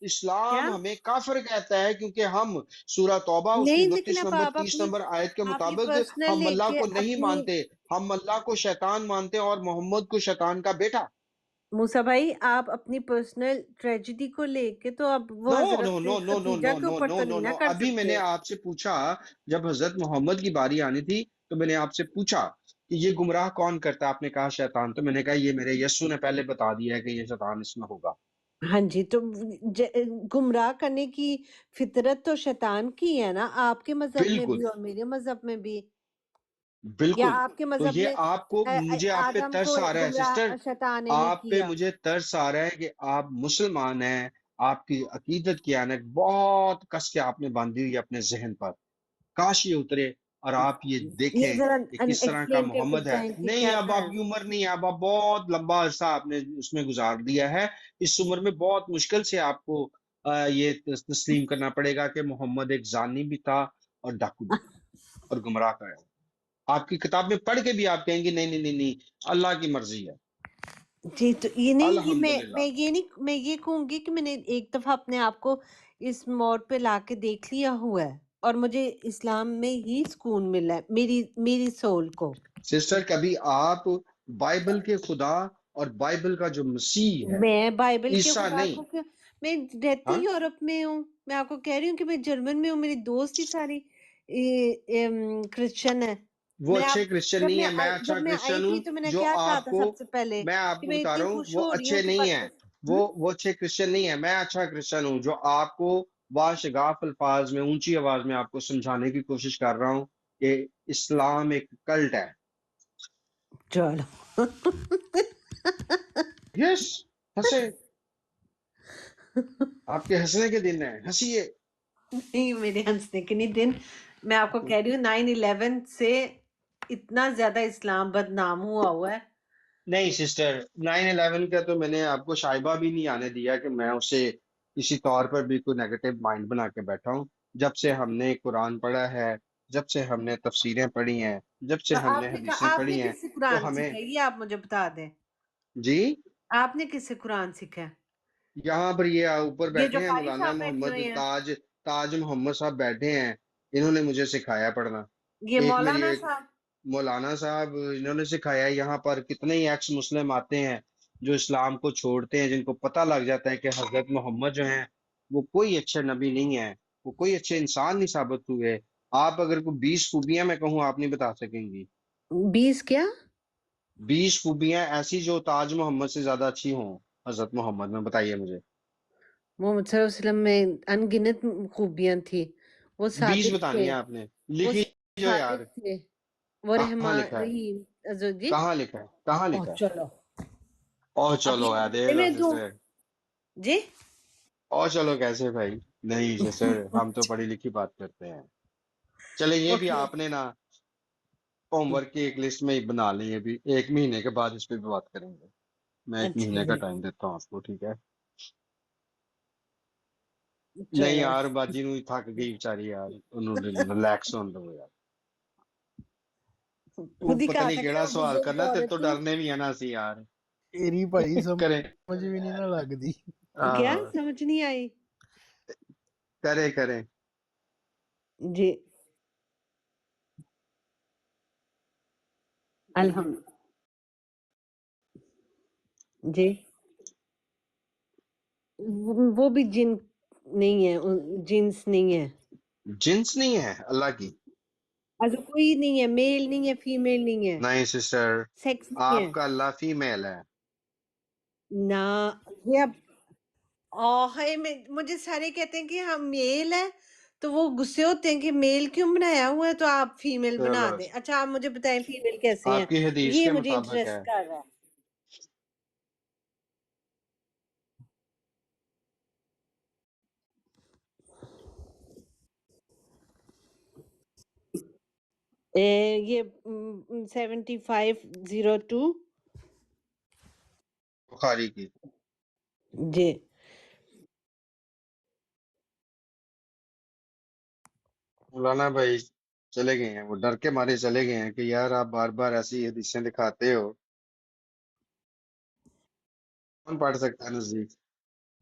اسلام کیا ہمیں کافر کہتا ہے کیونکہ ہم سورہ توبہ اس کی نہیں، لیکن 32 اب نمبر آپ 30 اپنی نمبر آیت کے آپ یہ مطابق پرسنل ہم لے اللہ کے کو نہیں اپنی مانتے، ہم اللہ کو شیطان مانتے ہیں اور محمد کو شیطان کا بیٹا۔ موسیٰ بھائی آپ اپنی پرسنل ٹریجڈی کو لے کے تو اب وہ نو نو حضرت نو نو نو خدیجہ نو کے نو اوپر نو تو نو نہیں نو نا کر ابھی میں نے سکتے. آپ سے پوچھا، جب حضرت محمد کی باری آنی تھی تو میں نے آپ سے پوچھا کہ یہ گمراہ کون کرتا ہے، آپ نے کہا شیطان، تو میں نے کہا یہ میرے یسوع نے پہلے بتا دیا ہے کہ یہ شیطان اس میں ہوگا۔ ہاں جی، تو گمراہ کرنے کی فطرت تو شیطان کی ہے نا، آپ کے مذہب میں بالکل بھی اور میرے مذہب میں بھی. یا بالکل، آپ کے تو مذہب یہ میں آپ کو، مجھے آپ پہ آدم کو ترس آ رہا ہے سسٹر، گمراہ شیطان نے نہیں آپ پہ کیا. مجھے ترس آ رہا ہے کہ آپ مسلمان ہیں، آپ کی عقیدت کی اینک بہت کس کے آپ نے باندھی ہوئی ہے اپنے ذہن پر، کاش یہ اترے اور آپ یہ یہ دیکھیں ذرا کہ کس طرح کا ایکسپلین کر کے محمد ہے۔ بتائیں کہ نہیں، کیا اب تھا. آپ کی عمر نہیں ہے، اب آپ بہت لمبا عرصہ آپ نے اس میں گزار دیا ہے، اس عمر میں بہت مشکل سے آپ کو یہ تسلیم کرنا پڑے گا کہ محمد ایک زانی بھی تھا اور ڈاکو بھی تھا اور گمراہ کا ہے۔ آپ کی کتاب میں پڑھ کے بھی آپ کہیں گے نہیں نہیں نہیں نہیں، اللہ کی مرضی ہے۔ جی، تو یہ نہیں، یہ الحمدللہ۔ میں یہ کہوں گی کہ میں نے ایک دفعہ اپنے آپ کو اس موڑ پہ لا کے دیکھ لیا ہوا ہے اور مجھے اسلام میں ہی سکون ملا ہے میری سول کو. سسٹر کبھی آپ بائبل کے خدا اور بائبل کا جو مسیح ہے، میں بائبل کے عیسیٰ خدا نہیں، کو میں رہتی ہاں یورپ میں ہوں. میں آپ کو کہہ رہی ہوں کہ میں جرمن میں ہوں، میری دوست ہی ساری کرسچن ہے. وہ میں نے اچھے کرسچن نہیں ہیں، میں جب اچھا میں آئی کرسچن تھی ہوں تو میں نے جو کیا کہا آپ تھا کو، سب سے پہلے میں آپ کہ کو میں بتا اتنی رہا ہوں خوش وہ ہو رہی اچھے ہوں کہ نہیں ہیں، وہ اچھے کرسچن نہیں ہیں، میں اچھا کرسچن ہوں جو آپ کو باشگاف الفاظ میں اونچی آواز میں آپ کو سمجھانے کی کوشش کر رہا ہوں کہ اسلام ایک کلٹ ہے۔ چلو. یس، ہنسے، آپ کے ہنسنے کے دن ہیں، ہنسیے۔ نہیں، میرے ہنسنے کے نہیں دن. میں آپ کو کہہ رہی ہوں 9/11 سے اتنا زیادہ اسلام بدنام ہوا ہے. نہیں سسٹر، 9/11 کا تو میں نے آپ کو شائبہ بھی نہیں آنے دیا کہ میں اسے کسی طور پر بھی کوئی نیگیٹو مائنڈ بنا کے بیٹھا ہوں۔ جب سے ہم نے قرآن پڑھا ہے، جب سے ہم نے تفسیریں پڑھی ہیں، جب سے تو ہم نے حدیثیں آپ نے پڑھی ہیں، کس سے تو قرآن ہمیں، سیکھا ہے یہ آپ مجھے بتا دیں. جی، آپ نے کس سے قرآن سیکھا ہے؟ یہاں پر یہ اوپر یہ جو بیٹھے ہیں قاری مولانا صاحب بیٹھے محمد ہوئے ہیں، تاج محمد صاحب بیٹھے ہیں، انہوں نے مجھے سکھایا پڑھنا۔ یہ ایک میری مولانا ایک صاحب. مولانا صاحب، انہوں نے سکھایا۔ یہاں پر کتنے ہی ایکس مسلم آتے ہیں جو اسلام کو چھوڑتے ہیں، جن کو پتہ لگ جاتا ہے کہ حضرت محمد جو ہیں وہ کوئی اچھے نبی نہیں ہے، وہ کوئی اچھے انسان نہیں ثابت ہوئے۔ آپ اگر کوئی 20 خوبیاں میں کہوں آپ نہیں بتا سکیں گی، 20 کیا؟ 20 خوبیاں ایسی جو تاج محمد سے زیادہ اچھی ہوں حضرت محمد میں، بتائیے مجھے۔ محمد صلی اللہ علیہ وسلم میں انگنت خوبیاں تھی. وہ 20 صادق بتانی تھے، ہے آپ نے، وہ لکھی جو یار، صادق تھے، وہ کہاں لکھا ہے، رحیم جی. کہاں لکھا ہے، کہاں اوہ لکھا ہے؟ چلو، اور اب چلو یہ ہے، بندے دیکھ لو میں دوں سسٹر، جی. اور چلو کیسے بھائی؟ نہیں سسٹر، ہم تو پڑھی لکھی بات کرتے ہیں۔ چلے یہ بھی اوکے. آپ نے نا ہوم ورک کی ایک لسٹ میں ہی بنا لی ہے، بھی 1 مہینے کے بعد اس پہ بھی بات کریں گے۔ میں 1 مہینے کا اچھا ٹائم دیتا ہوں آپ کو، ٹھیک ہے؟ نہیں چلو. یار، باجی نو تھک گئی بیچاری یار، انہوں نے ریلیکس ہونے دو یار۔ وہ خود ہی پتہ کہا نہیں تھا کہ کیڑا وہ سوال بزرگ کرنا، تیرے تو عورت ہوں. ڈرنے بھی ہے نا سی یار۔ تیری بھائی کرے، سمجھ بھی نہیں نہ لگتی. کیا آہ، سمجھ نہیں آئی؟ کرے کرے۔ جی الحمد جی. وہ بھی جن نہیں ہے، جنس نہیں ہے. جنس نہیں ہے اللہ کی؟ ایسا کوئی نہیں ہے، میل نہیں ہے، فیمیل نہیں ہے، نہیں سسٹر، سیکس نہیں ہے. آپ کا اللہ فیمیل ہے۔ نہ یہ اب مجھے سارے کہتے ہیں کہ ہم میل ہے تو وہ غصے ہوتے ہیں کہ میل کیوں بنایا ہوا ہے تو آپ فیمیل بنا چلو، دیں. اچھا آپ مجھے بتائیں فیمیل کیسے ہیں، آپ کی حدیث یہ کے مجھے مطابق ہے۔ انٹرسٹ کر رہا ہے. یہ 7502 بخاری کی۔ جی. مولانا بھائی چلے گئے ہیں، وہ ڈر کے مارے چلے گئے ہیں کہ یار آپ بار بار ایسی حدیثیں دکھاتے ہو، کون پڑھ سکتا ہے نزدیک؟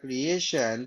creation,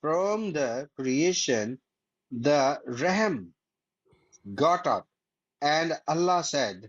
from the creation, the Rahm got up, and Allah said,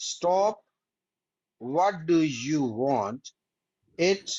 Stop, what do you want? It's,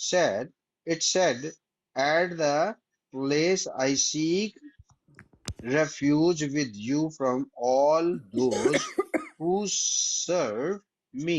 Said, it said, at the place I seek refuge with you from all those who serve me.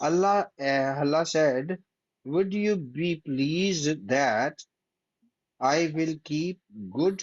Allah said, would you be pleased that I will keep good,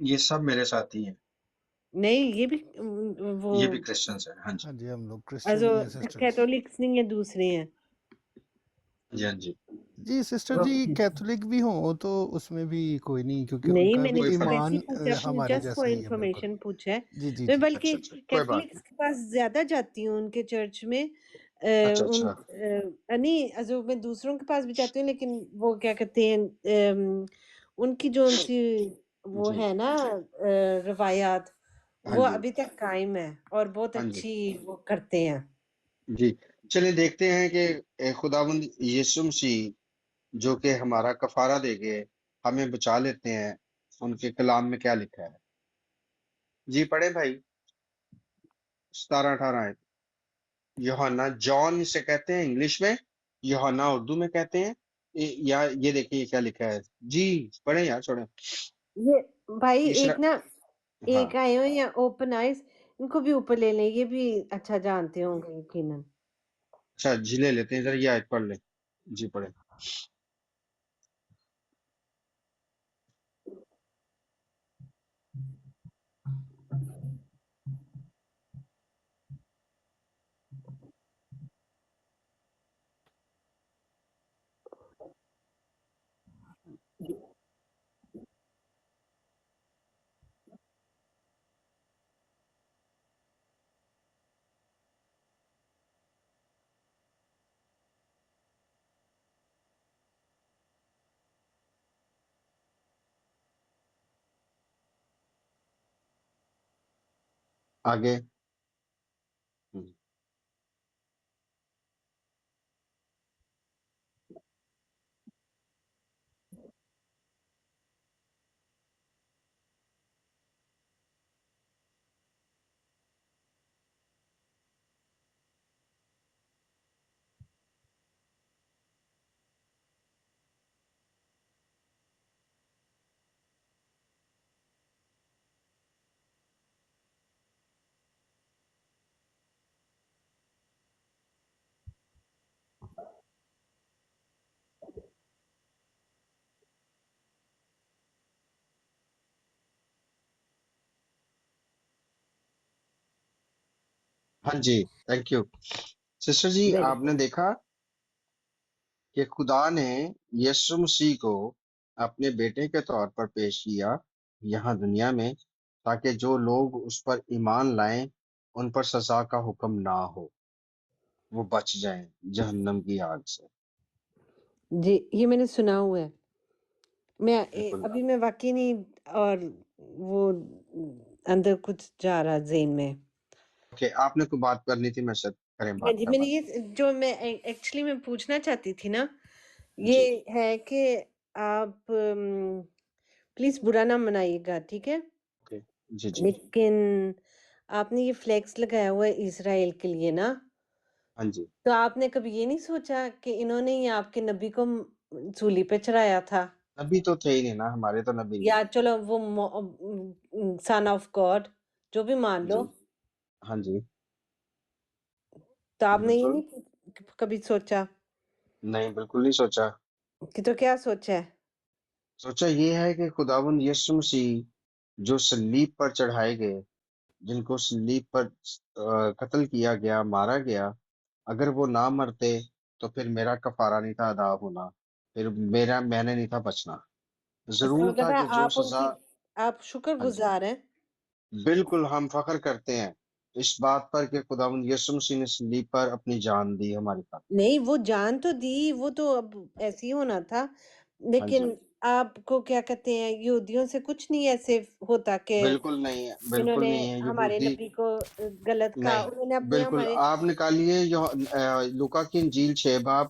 یہ سب میرے ساتھی ہیں، نہیں یہ بھی وہ یہ بھی کرسچنس ہیں. ہاں جی. ہاں جی ہم لوگ also کرسچن ہیں سسٹر جی. کیتھولکس نہیں ہے، دوسرے ہیں. جی ہاں جی. جی سسٹر جی کیتھولک بھی ہوں تو اس میں بھی کوئی نہیں کیونکہ ان نہیں کا میں نے بھی کوئی تو فرق ویسے ہی ایمان پوچھا، ہمارے جسٹ فار جیسا ہی ہے بالکل. انفارمیشن پوچھا ہے. جی جی میں جی. بلکہ اچھا اچھا کوئی بات کیتھولکس کے پاس زیادہ جاتی ہوں، ان کے چرچ میں. اچھا ان اچھا نہیں also میں دوسروں کے پاس بھی جاتی ہوں، لیکن وہ کیا کہتے ہیں ان کی جو ان سی وہ جی ہے نا روایات، ہاں وہ جی ابھی تک قائم ہے اور بہت ہاں جی اچھی وہ کرتے ہیں. جی. چلیں دیکھتے ہیں کہ خداوند یسوع مسیح جو کہ ہمارا کفارہ دے گئے ہمیں بچا لیتے ہیں، ان کے کلام میں کیا لکھا ہے. جی پڑھیں بھائی 17-18 آیت. یوحنا، جان اسے کہتے ہیں انگلش میں، یوحنا اردو میں کہتے ہیں. یا یہ دیکھیں یہ کیا لکھا ہے. جی پڑھیں یار چھوڑیں. یہ بھائی تیسرا ایک نا ہاں ایک آئے ہوئے ہیں اوپن آئیز، ان کو بھی اوپر لے لیں، یہ بھی اچھا جانتے ہوں گے یقیناً. اچھا جی لے لیتے ہیں ذرا یہ آیت پڑھ لیں. جی پڑھیں. آگے. ہاں جی تھینک یو سسٹر جی. ویری آپ نے دیکھا کہ خدا نے یسوع مسیح کو اپنے بیٹے کے طور پر پیش کیا یہاں دنیا میں، تاکہ جو لوگ اس پر ایمان لائیں ان پر سزا کا حکم نہ ہو، وہ بچ جائیں جہنم کی آگ سے. جی یہ میں نے سنا ہوا ہے. میں بالکل. ابھی میں واقعی نہیں، اور وہ اندر کچھ جا رہا ذہن میں. اوکے آپ نے کوئی بات کرنی تھی، میں سے کریں ہاں بات جی کر میں نے بات. یہ جو میں ایکچولی میں پوچھنا چاہتی تھی نا، جی یہ ہے کہ آپ پلیز برا نہ منائیے گا، ٹھیک ہے؟ اوکے. جی جی لیکن آپ نے یہ فلیکس لگایا ہوا ہے اسرائیل کے لیے نا، ہاں جی. تو آپ نے کبھی یہ نہیں سوچا کہ انہوں نے ہی آپ کے نبی کو سولی پہ چڑھایا تھا؟ نبی تو تھے ہی نہیں نا، ہمارے تو نبی نہیں یا ہیں. چلو وہ سن آف گاڈ جو بھی مان لو، جی ہاں جی تو آپ نے یہ بالکل. نہیں کبھی سوچا نہیں بالکل نہیں سوچا. کہ تو کیا سوچا ہے؟ سوچا یہ ہے کہ خداوند یسوع مسیح جو صلیب پر چڑھائے گئے، جن کو صلیب پر قتل کیا گیا، مارا گیا، اگر وہ نہ مرتے تو پھر میرا کفارہ نہیں تھا ادا ہونا، پھر میں نے نہیں تھا بچنا. اس کا ضرور مطلب تھا ہے کہ جو آپ ان سزا. کی آپ شکر ہاں جی گزار ہیں. بالکل ہم فخر کرتے ہیں اس بات پر کہ خداوند یسوع مسیح نے صلیب پر اپنی جان دی ہماری خاطر. نہیں وہ جان تو دی، وہ تو اب ایسے ہی ہونا تھا، ہاں جی لیکن آپ کو کیا کہتے ہیں یہودیوں سے کچھ نہیں ایسے ہوتا کہ بالکل نہیں ہے، انہوں بالکل نے نہیں ہے ہمارے یہودی. نبی کو غلط کہا، نہیں انہوں نے اپنے بالکل. ہمارے. آپ نکالیے لوکا کی انجیل 6 باب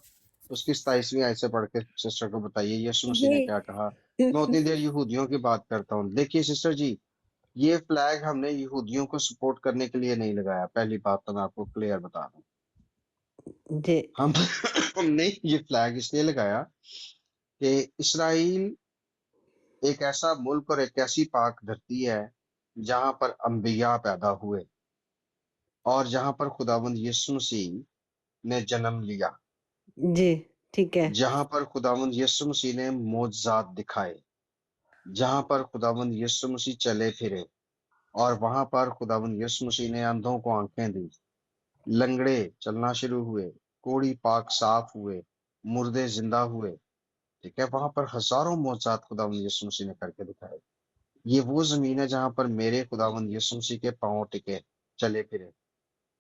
اس کی 27ویں آیت سے پڑھ کے سسٹر کو بتائیے یسوع مسیح نے یہ کیا کہا. میں اتنی دیر یہودیوں کی بات کرتا ہوں. دیکھیے سسٹر جی، یہ فلیگ ہم نے یہودیوں کو سپورٹ کرنے کے لیے نہیں لگایا. پہلی بات تو میں آپ کو کلیئر بتا رہا ہوں. جی ہم نے یہ فلیگ اس لیے لگایا کہ اسرائیل ایک ایسا ملک اور ایک ایسی پاک دھرتی ہے جہاں پر انبیاء پیدا ہوئے اور جہاں پر خداوند یسوع مسیح نے جنم لیا، جی ٹھیک ہے. جہاں پر خداوند یسوع مسیح نے معجزات دکھائے. جہاں پر خداوند یسوع مسیح چلے پھرے اور وہاں پر خداوند یسوع مسیح نے اندھوں کو آنکھیں دی، لنگڑے چلنا شروع ہوئے، کوڑی پاک صاف ہوئے، مردے زندہ ہوئے، ٹھیک ہے، وہاں پر ہزاروں معجزات خداوند یسوع مسیح نے کر کے دکھائے۔ یہ وہ زمین ہے جہاں پر میرے خداوند یسوع مسیح کے پاؤں ٹکے، چلے پھرے۔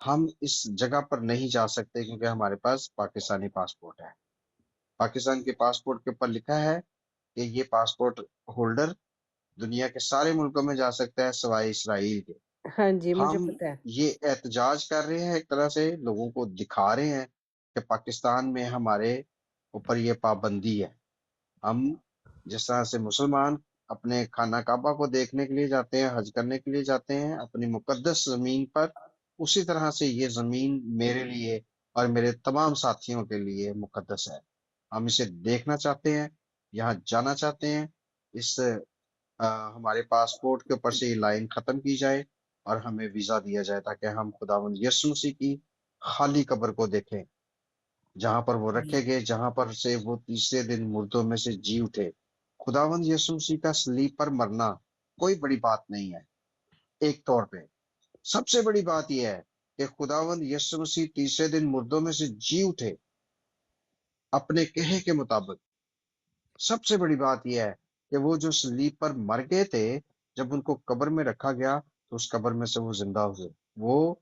ہم اس جگہ پر نہیں جا سکتے کیونکہ ہمارے پاس پاکستانی پاسپورٹ ہے۔ پاکستان کے پاسپورٹ کے اوپر لکھا ہے کہ یہ پاسپورٹ ہولڈر دنیا کے سارے ملکوں میں جا سکتا ہے سوائے اسرائیل کے۔ ہاں جی مجھے ہم پتا ہے۔ یہ احتجاج کر رہے ہیں، ایک طرح سے لوگوں کو دکھا رہے ہیں کہ پاکستان میں ہمارے اوپر یہ پابندی ہے۔ ہم جس طرح سے مسلمان اپنے خانہ کعبہ کو دیکھنے کے لیے جاتے ہیں، حج کرنے کے لیے جاتے ہیں اپنی مقدس زمین پر، اسی طرح سے یہ زمین میرے لیے اور میرے تمام ساتھیوں کے لیے مقدس ہے۔ ہم اسے دیکھنا چاہتے ہیں، یہاں جانا چاہتے ہیں، اس ہمارے پاسپورٹ کے اوپر سے یہ لائن ختم کی جائے اور ہمیں ویزا دیا جائے تاکہ ہم خداوند یسوع مسیح کی خالی قبر کو دیکھیں، جہاں پر وہ رکھے گئے، جہاں پر سے وہ تیسرے دن مردوں میں سے جی اٹھے۔ خداوند یسوع مسیح کا صلیب پر مرنا کوئی بڑی بات نہیں ہے۔ ایک طور پہ سب سے بڑی بات یہ ہے کہ خداوند یسوع مسیح تیسرے دن مردوں میں سے جی اٹھے اپنے کہے کے مطابق۔ سب سے بڑی بات یہ ہے کہ وہ جو صلیب پر مر گئے تھے، جب ان کو قبر میں رکھا گیا تو اس قبر میں سے وہ زندہ ہوئے۔ وہ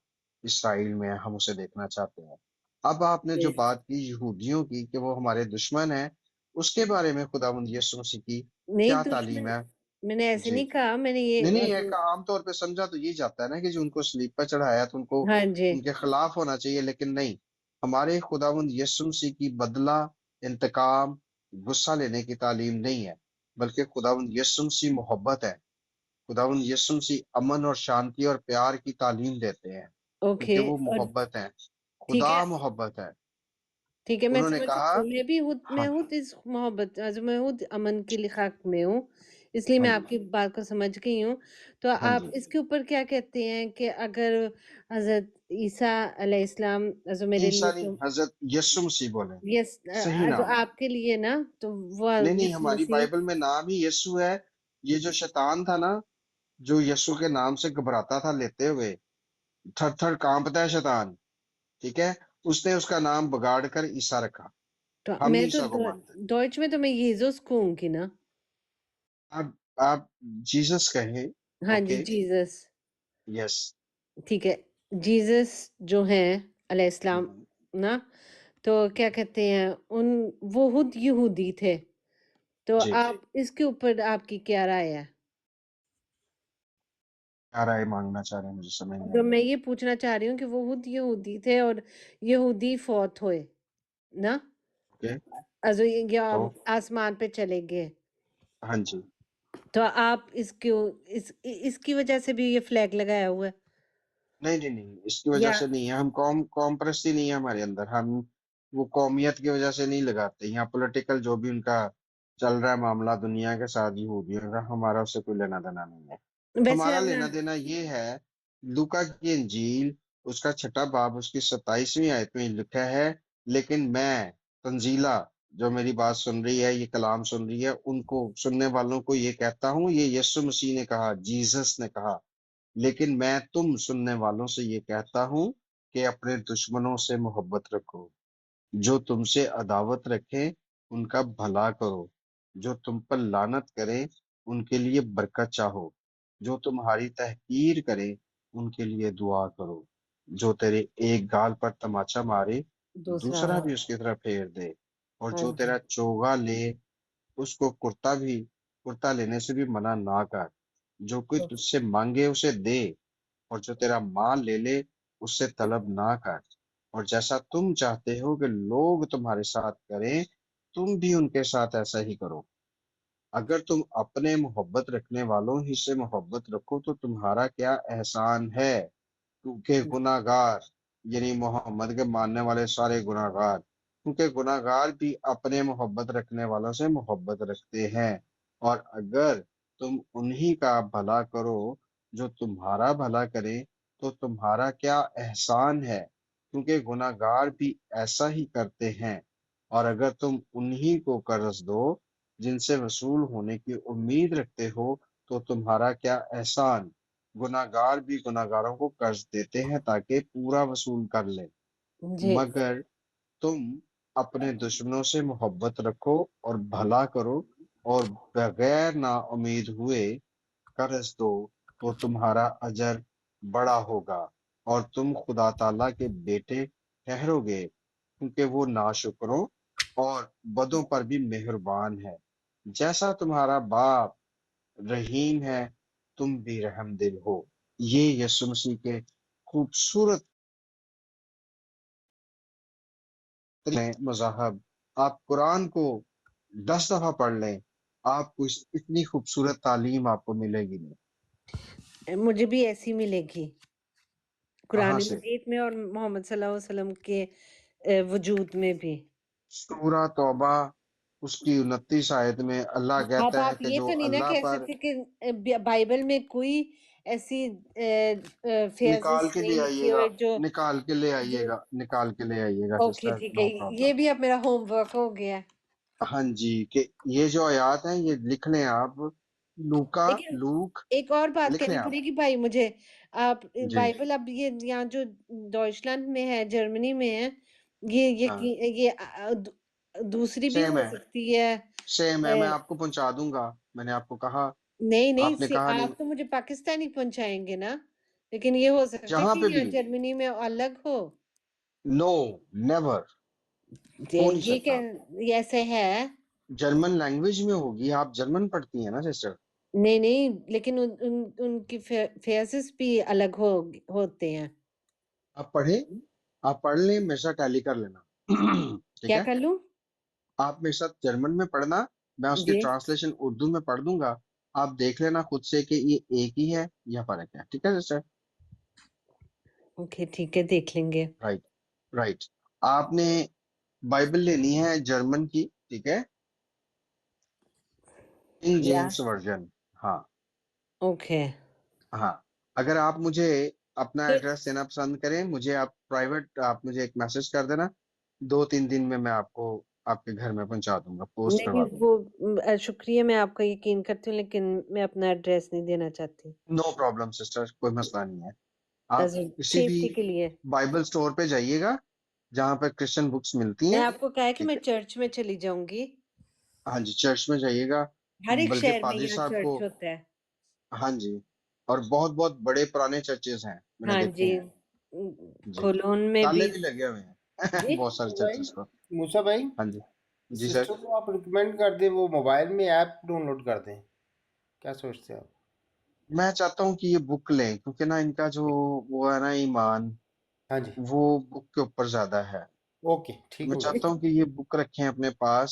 اسرائیل میں ہے، ہم اسے دیکھنا چاہتے ہیں۔ اب آپ نے جو جی بات کی یہودیوں کی کہ وہ ہمارے دشمن ہیں، اس کے بارے میں خداوند یسوع مسیح کی نہیں کیا دشمن، تعلیم ہے؟ میں نے ایسے جی نہیں کہا، میں نے یہ نہیں ایک عام طور پہ سمجھا تو یہ جاتا ہے نا کہ جو ان کو صلیب پر چڑھایا تو ان کو ہاں جی ان کے خلاف ہونا چاہیے، لیکن نہیں، ہمارے خداوند یسوع مسیح کی بدلہ، انتقام، غصہ لینے کی تعلیم نہیں ہے، بلکہ خداوند یسوع مسیح محبت ہے۔ خداوند یسوع مسیح امن اور شانتی اور پیار کی تعلیم دیتے ہیں اوکے، کیونکہ وہ اور محبت ہیں، ٹھیک خدا ہے، محبت ہے۔ ٹھیک ہے، میں انہوں نے سمجھ کہا، سکتی ہوں، میں ہاں ہوں اس محبت، میں ہوں امن کے لیے خاک میں ہوں، اس لیے ہاں میں جی آپ کی بات کو سمجھ گئی ہوں۔ تو ہاں آپ جی اس کے اوپر کیا کہتے ہیں کہ اگر حضرت عیسیٰ علیہ السلام میرے عیسیٰ لیے نہیں، تو حضرت یسوع مسیح بولیں، یس، صحیح نام ہے۔ آپ کے لیے نا تو وہ نہیں یسوع ہماری مسیح، بائبل میں نام ہی یسوع ہے۔ یہ جو شیطان تھا نا، جو یسوع کے نام سے گھبراتا تھا لیتے ہوئے، تھر تھر کانپتا ہے شیطان، ٹھیک ہے، اس نے اس کا نام بگاڑ کر عیسیٰ رکھا۔ تو ہم میں تو عیسیٰ کو مانتے ہیں۔ ڈوچ میں تو میں یزوس کہوں گی نا۔ آپ جیسس کہیں، ہاں جی اوکے، جیزس، یس، ٹھیک ہے، جیزس جو ہیں علیہ السلام نا، تو کیا کہتے ہیں وہ خود یہودی تھے، تو جی، آپ اس کے اوپر آپ کی کیا رائے ہے؟ کیا رائے مانگنا چاہ رہے ہیں، مجھے سمجھ نہیں تو آئی۔ میں یہ پوچھنا چاہ رہی ہوں کہ وہ خود یہودی تھے اور یہودی فوت ہوئے نا، اوکے، یا تو آسمان پہ چلے گئے، ہاں جی، تو آپ اس کی وجہ سے بھی یہ فلیگ لگایا ہوا ہے نہیں اس کی وجہ یا سے نہیں ہے، ہم قوم پرستی نہیں ہے ہمارے اندر، ہم وہ قومیت کی وجہ سے نہیں لگاتے، یہاں پولیٹیکل جو بھی ان کا چل رہا ہے معاملہ دنیا کے ساتھ یہودیوں کا، ہمارا اس سے کوئی لینا دینا نہیں ہے۔ ویسے ہمارا اب لینا دینا یہ ہے، لوکا کی انجیل اس کا 6 باب اس کی 27ویں آیت میں لکھا ہے، لیکن میں تنزیلہ جو میری بات سن رہی ہے، یہ کلام سن رہی ہے، ان کو سننے والوں کو یہ کہتا ہوں، یہ یسوع مسیح نے کہا، جیزس نے کہا، لیکن میں تم سننے والوں سے یہ کہتا ہوں کہ اپنے دشمنوں سے محبت رکھو، جو تم سے عداوت رکھیں ان کا بھلا کرو، جو تم پر لعنت کریں ان کے لیے برکت چاہو، جو تمہاری تحقیر کریں ان کے لیے دعا کرو، جو تیرے ایک گال پر تماچا مارے دوسرا دوسرا بھی اس کی طرف پھیر دے، اور ہاں جو جی تیرا چوگا لے اس کو کرتا لینے سے بھی منع نہ کر، جو کوئی تجھ سے مانگے اسے دے، اور جو تیرا مال لے لے اس سے طلب نہ کر، اور جیسا تم چاہتے ہو کہ لوگ تمہارے ساتھ کریں تم بھی ان کے ساتھ ایسا ہی کرو۔ اگر تم اپنے محبت رکھنے والوں ہی سے محبت رکھو تو تمہارا کیا احسان ہے، کیونکہ گناہ گار، یعنی محمد کے ماننے والے سارے گناہ گار، کیونکہ گناہ گار بھی اپنے محبت رکھنے والوں سے محبت رکھتے ہیں، اور اگر تم انہی کا بھلا کرو جو تمہارا بھلا کرے تو تمہارا کیا احسان ہے، کیونکہ گناہ گار بھی ایسا ہی کرتے ہیں، اور اگر تم انہی کو قرض دو جن سے وصول ہونے کی امید رکھتے ہو تو تمہارا کیا احسان، گناہگار بھی گناہگاروں کو قرض دیتے ہیں تاکہ پورا وصول کر لیں، جی مگر تم اپنے دشمنوں سے محبت رکھو اور بھلا کرو اور بغیر نا امید ہوئے قرض دو تو تمہارا اجر بڑا ہوگا اور تم خدا تعالیٰ کے بیٹے ٹھہرو گے، کیونکہ وہ ناشکروں اور بدوں پر بھی مہربان ہے، جیسا تمہارا باپ رحیم ہے تم بھی رحم دل ہو۔ یہ یسوع مسیح کے خوبصورت مذاہب، آپ قرآن کو 10 دفعہ پڑھ لیں، آپ کو اتنی خوبصورت تعلیم آپ کو ملے گی نہیں۔ مجھے بھی ایسی ملے گی قرآن کہاں سے؟ مجید میں اور محمد صلی اللہ علیہ وسلم کے وجود میں بھی۔ سورہ توبہ اس کی 29 آیت میں اللہ کہتا ہے آپ کہ یہ جو تو نہیں نا اللہ کہہ پر سکتے کہ بائبل میں کوئی ایسی نکال فیزز کے نہیں لے لکھی آئیے گا، ہوئے جو نکال کے لے آئیے جو گا، نکال کے لے آئیے گا اوکے سسٹر، ٹھیک ہے، نو یہ پرابلم۔ بھی اب میرا ہوم ورک ہو گیا۔ ہاں جی، کہ یہ جو آیات ہیں یہ لکھ لیں آپ، لوکا، لیکن لوک ایک اور بات لکھ لیں کہنی آپ۔ پڑے گی بھائی مجھے، آپ جی بائبل اب یہ یہاں جو ڈوائچلینڈ میں ہے، جرمنی میں ہے، یہ ہاں دوسری بھی سیم ہو ہے، سکتی ہے۔ سیم ہے، میں آپ کو پہنچا دوں گا، میں نے آپ کو کہا، نہیں آپ نے کہا نہیں، آپ تو مجھے پاکستانی پہنچائیں گے نا، لیکن یہ ہو سکتا ہے جہاں کہ پہ یہاں بھی، جرمنی میں الگ ہو۔ نو، نیور، ہو نہیں یہ سکتا۔ یہ ایسے ہے، جرمن لینگویج میں ہوگی، آپ جرمن پڑھتی ہیں نا سسٹر؟ نہیں لیکن ان کی فیسز بھی الگ ہوتے ہیں۔ آپ پڑھیں، آپ پڑھ لیں، میرے ساتھ ٹیلی کر لینا ٹھیک کیا ہے؟ کر لوں؟ آپ میرے ساتھ جرمن میں پڑھنا، میں اس کی جی ٹرانسلیشن اردو میں پڑھ دوں گا، آپ دیکھ لینا خود سے کہ یہ ایک ہی ہے یا فرق ہے، ٹھیک ہے سسٹر؟ اوکے ٹھیک ہے، دیکھ لیں گے۔ Right, right. آپ نے بائبل لینی ہے جرمن کی، ٹھیک ہے، کنگ یا جیمس ورژن، ہاں اوکے، ہاں۔ اگر آپ مجھے اپنا تو ایڈریس دینا پسند کریں، مجھے آپ پرائیویٹ، آپ مجھے ایک میسج کر دینا، 2-3 دن میں آپ کو آپ کے گھر میں پہنچا دوں گا، پوسٹ کروا نہیں دوں وہ شکریہ، میں آپ کا یقین کرتی ہوں، لیکن میں اپنا ایڈریس نہیں دینا چاہتی گا۔ نو پرابلم سسٹر، کوئی مسئلہ نہیں ہے۔ آپ کسی بھی سیفٹی کے لیے۔ بائبل سٹور پہ جائیے گا جہاں پہ کرسچن بکس ملتی میں ہیں، آپ کو کہا ہے کہ ٹھیک میں ہے، چرچ میں چلی جاؤں گی، ہاں جی، چرچ میں جائیے گا، ہر ایک بلکہ شہر میں پادری یہاں صاحب کو، چرچ ہوتا ہے۔ ہاں جی، اور بہت بہت بڑے پرانے چرچز ہیں، میں نے ہاں دیکھے جی، ہیں جی، کولون میں تالے بھی۔ بھی لگے ہوئے ہیں جی بہت سارے بھائی چرچز کو۔ موسیٰ بھائی، ہاں جی، جی سر۔ سسٹر کو آپ ریکمینڈ کر دیں وہ موبائل میں ایپ ڈاؤن لوڈ کر دیں، کیا سوچتے ہیں آپ؟ میں چاہتا ہوں کہ یہ بک لیں، کیونکہ نا ان کا جو وہ ہے نا ایمان، ہاں جی، وہ بک کے اوپر زیادہ ہے۔ اوکے ٹھیک میں ہو چاہتا گیا، ہوں کہ یہ بک رکھیں اپنے پاس،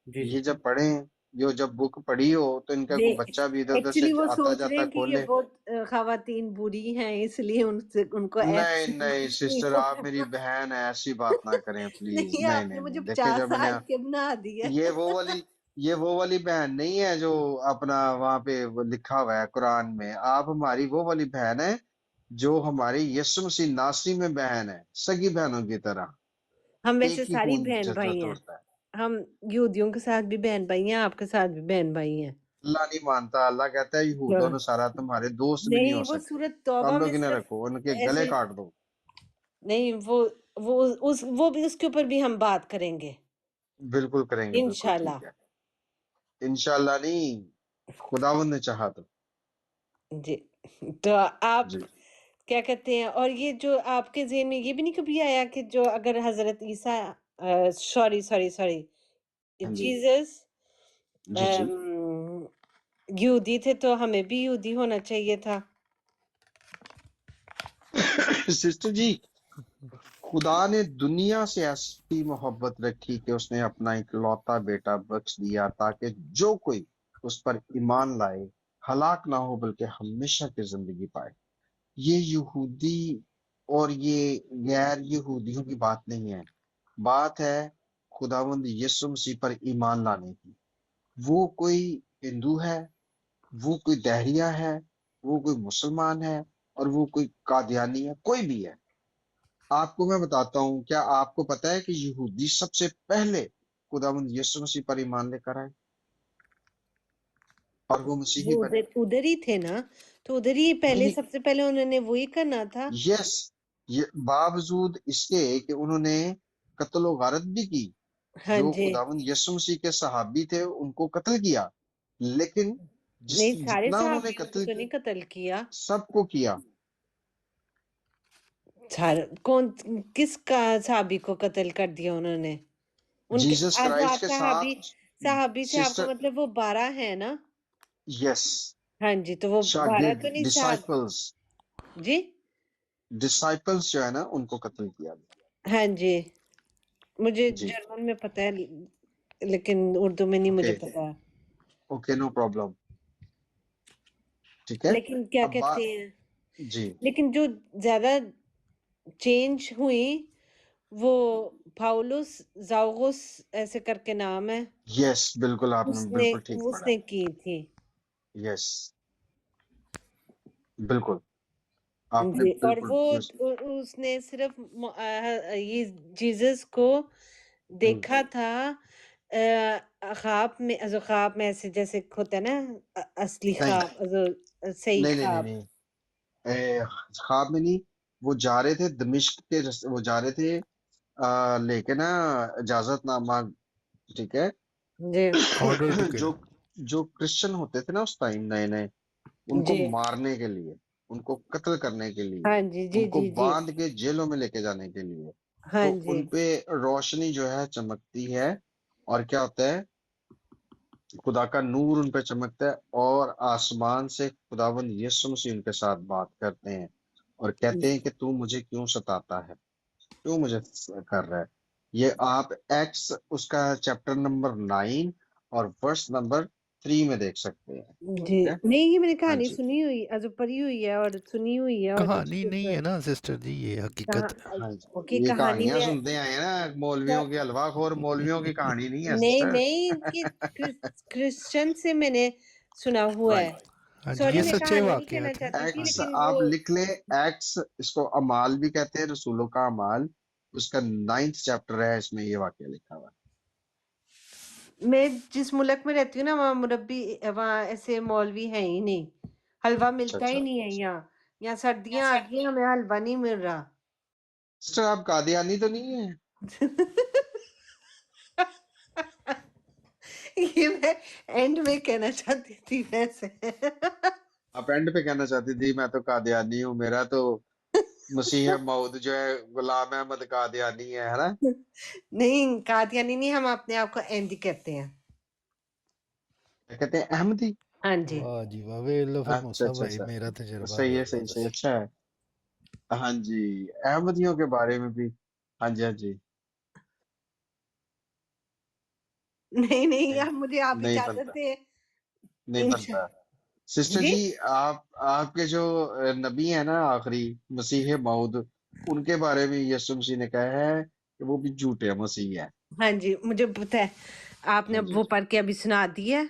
جی جی یہ جب پڑھیں، جو جب بک پڑھی ہو تو ان کا کوئی بچہ بھی ادھر ادھر سے ایکچولی وہ آتا سوچ رہے جاتا ہیں کہ یہ کھولے۔ بہت خواتین بری ہیں، اس لیے ان کو ایپ نہیں نہیں سسٹر، آپ میری بہن ہیں، ایسی بات نہ کریں پلیز، نہیں نہیں آپ نے نہیں مجھے نہیں، دیکھیں 50 جب میں نے، سال کے بنا دیا۔ یہ وہ والی بہن نہیں ہے جو اپنا وہاں پہ وہ لکھا ہوا ہے قرآن میں، آپ ہماری وہ والی بہن ہے جو ہماری یسوع مسیح ناصری میں بہن ہے، سگی بہنوں کی طرح، ہم ویسے ایک ہی ساری خون بہن جذبہ بھائی ہیں، توڑتا ہے۔ ہم یہودیوں کے ساتھ بھی بہن بھائی ہیں، آپ کے ساتھ بھی بہن بھائی ہیں۔ اللہ نہیں مانتا، اللہ کہتا ہے یہود و نصارہ تمہارے دوست بھی نہیں ہو نہیں وہ سکتے، سورۃ تو توبہ ہم میں لوگ انہیں صرف رکھو، ان کے گلے ایسے، کاٹ دو۔ نہیں وہ بھی اس کے اوپر بھی ہم بات کریں گے بالکل کریں گے، بالکل انشاءاللہ۔ ٹھیک ہے، انشاءاللہ نہیں، خداوند نے چاہا تو۔ جی تو آپ جی کیا کہتے ہیں، اور یہ جو آپ کے ذہن میں یہ بھی نہیں کبھی آیا کہ جو اگر حضرت عیسیٰ سوری ہاں جی جیزس جی جی یہودی تھے تو ہمیں بھی یہودی ہونا چاہیے تھا؟ سسٹر جی، خدا نے دنیا سے ایسی محبت رکھی کہ اس نے اپنا اکلوتا بیٹا بخش دیا تاکہ جو کوئی اس پر ایمان لائے ہلاک نہ ہو بلکہ ہمیشہ کی زندگی پائے۔ یہ یہودی اور یہ غیر یہودیوں کی بات نہیں ہے، بات ہے خداوند یسوع مسیح پر ایمان لانے کی۔ وہ کوئی ہندو ہے، وہ کوئی دہریہ ہے، وہ کوئی مسلمان ہے، اور وہ کوئی قادیانی ہے، کوئی بھی ہے۔ آپ کو میں بتاتا ہوں، کیا آپ کو پتا ہے کہ یہودی سب سے پہلے خداوند یسوع مسیح پر ایمان لے کر آئے؟ اور وہ مسیحی وہ بنے. ادھر ہی تھے نا, تو ادھر ہی پہلے نہیں, سب سے پہلے انہوں نے وہی کرنا تھا. یس, یہ باوجود اس کے کہ انہوں نے قتل و غارت بھی کی, ہاں جو جی, خداوند یسوع مسیح کے صحابی تھے ان کو قتل کیا, لیکن نہیں سارے جتنا انہوں نے صحابیوں کو قتل تو نہیں قتل کیا. سب کو کیا. کون کس کا صحابی کو قتل کر دیا انہوں نے؟ ان کے جیسس اب کرائسٹ آپ کے ساتھ صحابی سے آپ کا سسٹر, مطلب وہ 12 ہے نا؟ یس, ہاں جی, تو وہ 12 شاگرد, تو نہیں ڈسائپلز, جی ڈسائپلز جو ہے نا ان کو قتل کیا گیا. ہاں جی, مجھے جی, جرمن میں پتہ ہے لیکن اردو میں نہیں مجھے اوکے پتا. اوکے, نو پرابلم, ٹھیک ہے. لیکن کیا اب کہتے ہیں, جی, لیکن جو زیادہ چینج ہوئی وہ پاولس زاؤگس ایسے کر کے نام ہے, یس, بالکل آپ نے بالکل ٹھیک اس پڑھا. نے کی تھی. یس, بالکل آپ نے جی, اور بالکل وہ درست. اس نے صرف یہ جیزس کو دیکھا تھا خواب میں, خواب میں ایسے جیسے ہوتا ہے نا اصلی نہیں خواب, صحیح نہیں نہیں خواب. نہیں, خواب میں نہیں, وہ جا رہے تھے دمشق کے وہ جا رہے تھے لے کے نا اجازت نامہ, ٹھیک ہے. جی آرڈر ٹو کل. جو کرسچن ہوتے تھے نا اس ٹائم نئے نئے, ان کو جی مارنے کے لیے, ان کو قتل کرنے کے لیے, ہاں جی, جی ان کو جی جی باندھ کے جیلوں میں لے کے جانے کے لیے, ہاں تو جی ان پہ روشنی جو ہے چمکتی ہے, اور کیا ہوتا ہے, خدا کا نور ان پہ چمکتا ہے, اور آسمان سے خداوند یسوع مسیح ان کے ساتھ بات کرتے ہیں اور کہتے ہیں کہ تو مجھے کیوں ستاتا ہے, کیوں مجھے کر رہا ہے. یہ آپ ایکس اس کا چیپٹر نمبر 9 اور ورس نمبر 3 میں دیکھ سکتے ہیں. جی. ٹھیک ہے, نہیں یہ میں نے ہاں کہانی جی, سنی ہوئی, پڑھی ہوئی ہے اور سنی ہوئی ہے, اور اس کہانی کے نہیں اوپر ہے نا سسٹر جی, یہ حقیقت ہے. ہاں جی. اوکے یہ کہانی کہانیاں میں سنتے آئے ہیں نا, مولویوں کی حلوہ خور مولویوں کی کہانی نہیں ہے نہیں سسٹر. نہیں کہ کرسچن سے میں نے سنا ہوا ہے. رائٹ, ہاں جی, سوری یہ میں سچے کہانی نہیں کہنا واقعات ہیں. چاہتی تھی, ہاں ایکس جی, لیکن آپ وہ لکھ لیں, ایکس اس کو امال بھی کہتے ہیں, رسولوں کا امال, اس کا 9th چیپٹر ہے, اس میں یہ واقعہ لکھا ہوا ہے. میں جس ملک میں رہتی ہوں نا وہاں مربی, وہاں ایسے مولوی ہیں ہی نہیں, حلوہ اچھا ملتا ہی اچھا, نہیں ہے یہاں سردیاں آ گئی, ہمیں حلوہ نہیں مل رہا. سسٹر آپ قادیانی تو نہیں ہیں؟ یہ میں اینڈ میں کہنا چاہتی تھی ویسے. آپ اینڈ پہ کہنا چاہتی تھی میں تو قادیانی ہوں, میرا تو مسیح موعود جو ہے غلام احمد قادیانی ہے نا. نہیں قادیانی نہیں, ہم اپنے آپ کو اینڈ ہی کہتے ہیں. کیا کہتے ہیں, احمدی. ہاں جی, واہ جی واہ, وے اللہ پھر اچھا موسیٰ اچھا بھائی, اچھا, میرا تجربہ صحیح ہے, ویخ لو صحیح صحیح, تسی. اچھا ہے. ہاں جی, احمدیوں کے بارے میں بھی, ہاں جی ہاں جی. نہیں نہیں اب مجھے آپ نہیں اجازت بنتا, دیں. نہیں بنتا. سسٹر جی جی, آپ کے جو نبی ہیں نا آخری, مسیح موعود, ان کے بارے میں یسوع مسیح نے کہا ہے کہ وہ بھی جھوٹے مسیح ہے. ہاں جی, مجھے پتہ ہے, آپ نے ہاں جی وہ پڑھ کے ابھی سنا دی ہے.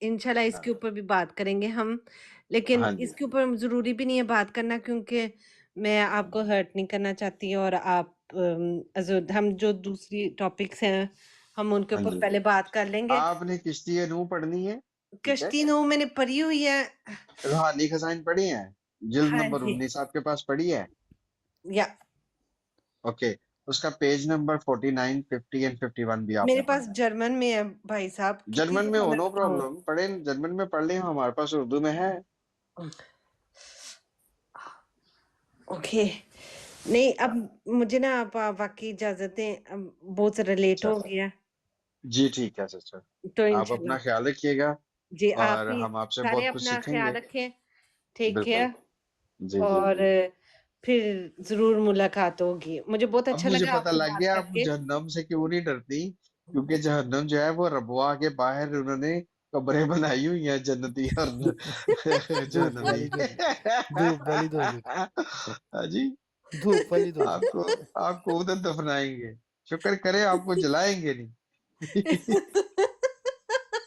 انشاءاللہ اس ہاں کے اوپر بھی بات کریں گے ہم, لیکن ہاں جی اس کے اوپر ضروری بھی نہیں ہے بات کرنا, کیونکہ میں آپ کو ہرٹ نہیں کرنا چاہتی, اور آپ ہم جو دوسری ٹاپکس ہیں ہم ان کے ہاں اوپر جی. پہلے بات کر لیں گے. آپ نے کشتی نوح پڑھنی ہے, ٹھیک ہے. کشتی نو میں نے پڑھی ہوئی ہے. روحانی خزائن پڑھی ہیں, جلد ہاں نمبر جی, 19 آپ کے پاس پڑھی ہے. یا اوکے, اس کا پیج نمبر 49, 50 اینڈ 51 بھی آپ میرے نے پاس پڑھنا ہے. جرمن میں ہے بھائی صاحب, کتنی جرمن میں دفعہ ہو, میں نو بتاؤں. پرابلم, پڑھیں جرمن میں پڑھ لیں, ہمارے پاس اردو میں ہے. اوکے, نہیں اب مجھے نا آپ واقعی اجازت دیں, بہت سارا لیٹ اچھا ہو گیا, جی, ٹھیک ہے سسٹر, تو آپ اپنا انشاءاللہ خیال رکھیے گا, جی آپ اور بھی ہم آپ سے سارے بہت کچھ اپنا سیکھیں گے. خیال رکھیں. ٹیک بالکل, کیئر, جی جی اور جی. پھر ضرور ملاقات ہوگی. مجھے بہت اب اچھا مجھے لگا آپ پتہ سے لگ بات گیا کر آپ کے. جہنم سے کیوں نہیں ڈرتی, کیونکہ جہنم جو ہے وہ ربوا کے باہر انہوں نے قبریں بنائی ہوئی ہیں, جنتی اور دھوپ جہنمی. والی دھوپ والی ہاں جی, دھوپ والی آپ کو ادھر دفنائیں گے, شکر کرے آپ کو جلائیں گے نہیں.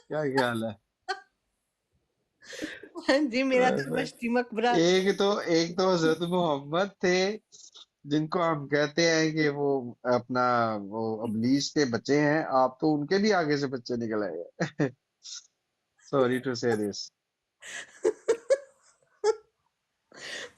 کیا خیال ہے. ہاں جی, میرا تو بشتی مقبرہ. ایک تو حضرت محمد تھے, جن کو ہم کہتے ہیں کہ وہ اپنا وہ ابلیس کے بچے ہیں, آپ تو ان کے بھی آگے سے بچے نکل آئے. سوری ٹو سے دس.